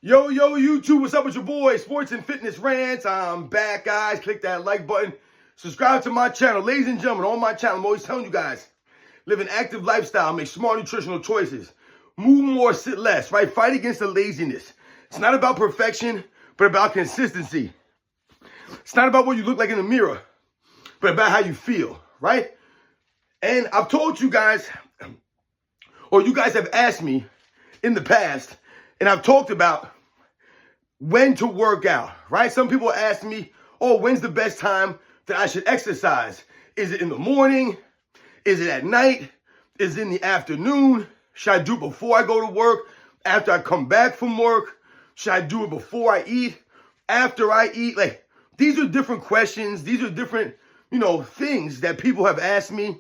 Yo, YouTube, what's up with your boy? Sports and Fitness Rants. I'm back, guys. Click that like button. Subscribe to my channel. Ladies and gentlemen, on my channel, I'm always telling you guys, live an active lifestyle, make smart nutritional choices, move more, sit less, right? Fight against the laziness. It's not about perfection, but about consistency. It's not about what you look like in the mirror, but about how you feel, right? And I've told you guys, or you guys have asked me in the past, and I've talked about when to work out, right? Some people ask me, oh, when's the best time that I should exercise? Is it in the morning? Is it at night? Is it in the afternoon? Should I do it before I go to work? After I come back from work? Should I do it before I eat? After I eat? Like, these are different questions. These are different, things that people have asked me.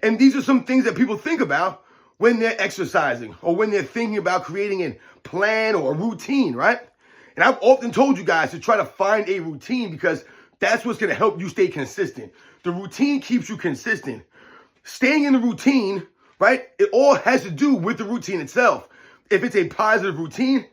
And these are some things that people think about when they're exercising or when they're thinking about creating a plan or a routine, right? And I've often told you guys to try to find a routine because that's what's going to help you stay consistent. The routine keeps you consistent. Staying in the routine, right? It all has to do with the routine itself. If it's a positive routine,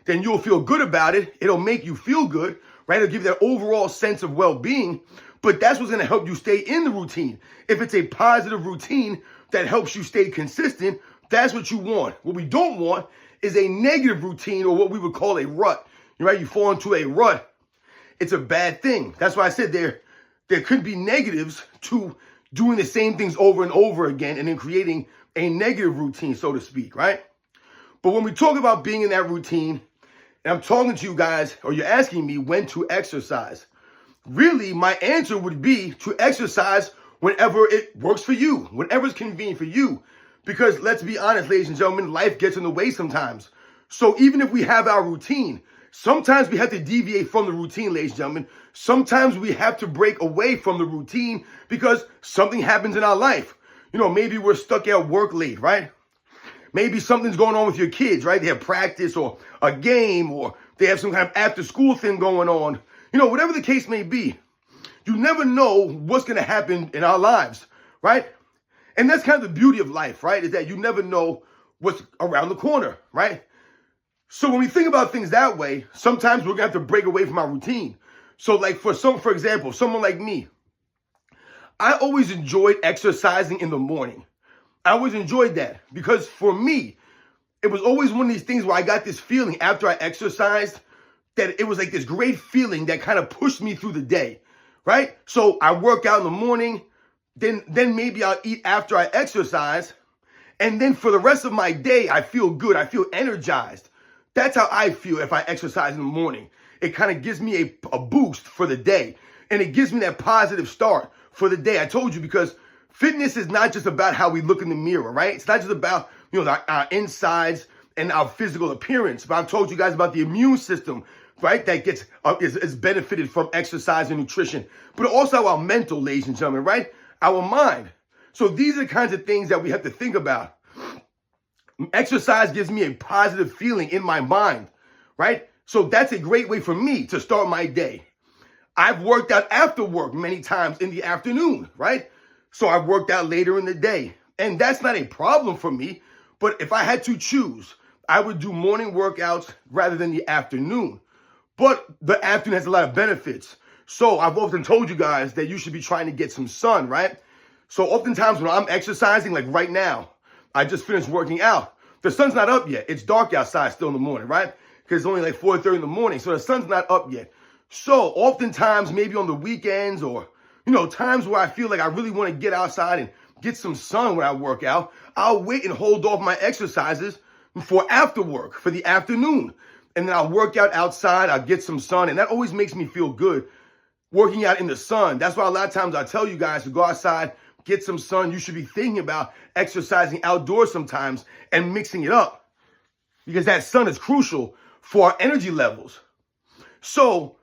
then you'll feel good about it. It'll make you feel good, right? It'll give you that overall sense of well-being. But that's what's going to help you stay in the routine. If it's a positive routine that helps you stay consistent, that's what you want. What we don't want is a negative routine or what we would call a rut. Right? You fall into a rut. It's a bad thing. That's why I said there could be negatives to doing the same things over and over again and then creating a negative routine, so to speak, right? But when we talk about being in that routine, and I'm talking to you guys, or you're asking me when to exercise, really my answer would be to exercise whenever it works for you, whenever it's convenient for you. Because let's be honest, ladies and gentlemen, life gets in the way sometimes. So even if we have our routine, sometimes we have to deviate from the routine, ladies and gentlemen. Sometimes we have to break away from the routine because something happens in our life. Maybe we're stuck at work late, right? Maybe something's going on with your kids, right? They have practice or a game or they have some kind of after school thing going on. Whatever the case may be, you never know what's going to happen in our lives, right? And that's kind of the beauty of life, right? Is that you never know what's around the corner, right? So when we think about things that way, sometimes we're going to have to break away from our routine. So like for example, someone like me, I always enjoyed exercising in the morning. I always enjoyed that because for me, it was always one of these things where I got this feeling after I exercised that it was like this great feeling that kind of pushed me through the day, right? So I work out in the morning, then maybe I'll eat after I exercise. And then for the rest of my day, I feel good. I feel energized. That's how I feel if I exercise in the morning. It kind of gives me a boost for the day. And it gives me that positive start for the day. I told you because fitness is not just about how we look in the mirror, right? It's not just about, our insides and our physical appearance. But I've told you guys about the immune system, right? That is benefited from exercise and nutrition. But also our mental, ladies and gentlemen, right? Our mind. So these are the kinds of things that we have to think about. Exercise gives me a positive feeling in my mind, right? So that's a great way for me to start my day. I've worked out after work many times in the afternoon, right? So I've worked out later in the day. And that's not a problem for me. But if I had to choose, I would do morning workouts rather than the afternoon. But the afternoon has a lot of benefits. So I've often told you guys that you should be trying to get some sun, right? So oftentimes when I'm exercising, like right now, I just finished working out. The sun's not up yet. It's dark outside still in the morning, right? Because it's only like 4:30 in the morning. So the sun's not up yet. So oftentimes, maybe on the weekends or, times where I feel like I really want to get outside and get some sun when I work out, I'll wait and hold off my exercises for after work, for the afternoon. And then I'll work out outside. I'll get some sun. And that always makes me feel good working out in the sun. That's why a lot of times I tell you guys to go outside, get some sun. You should be thinking about exercising outdoors sometimes and mixing it up because that sun is crucial for our energy levels. So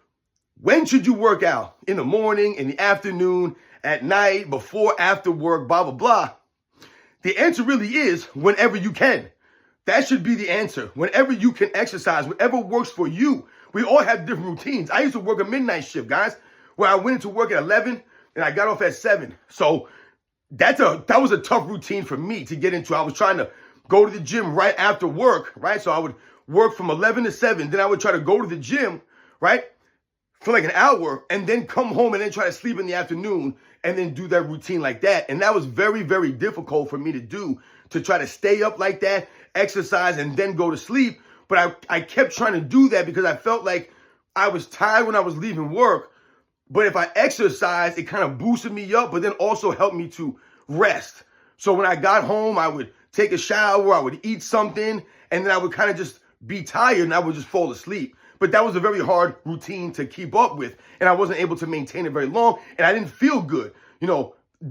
when should you work out? In the morning, in the afternoon, at night, before, after work, blah, blah, blah. The answer really is whenever you can. That should be the answer. Whenever you can exercise, whatever works for you. We all have different routines. I used to work a midnight shift, guys, where I went into work at 11 and I got off at 7. So that was a tough routine for me to get into. I was trying to go to the gym right after work, right? So I would work from 11 to 7. Then I would try to go to the gym, right, for like an hour, and then come home and then try to sleep in the afternoon and then do that routine like that. And that was very, very difficult for me to do, to try to stay up like that, exercise, and then go to sleep. But I kept trying to do that because I felt like I was tired when I was leaving work. But if I exercised, it kind of boosted me up, but then also helped me to rest. So when I got home, I would take a shower, I would eat something, and then I would kind of just be tired and I would just fall asleep. But that was a very hard routine to keep up with, and I wasn't able to maintain it very long, and I didn't feel good,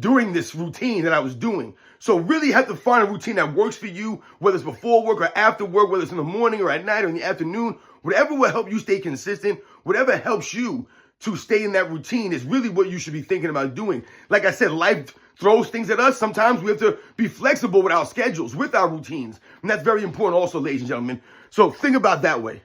during this routine that I was doing. So really have to find a routine that works for you, whether it's before work or after work, whether it's in the morning or at night or in the afternoon. Whatever will help you stay consistent, whatever helps you to stay in that routine is really what you should be thinking about doing. Like I said, life throws things at us. Sometimes we have to be flexible with our schedules, with our routines. And that's very important also, ladies and gentlemen. So think about that way.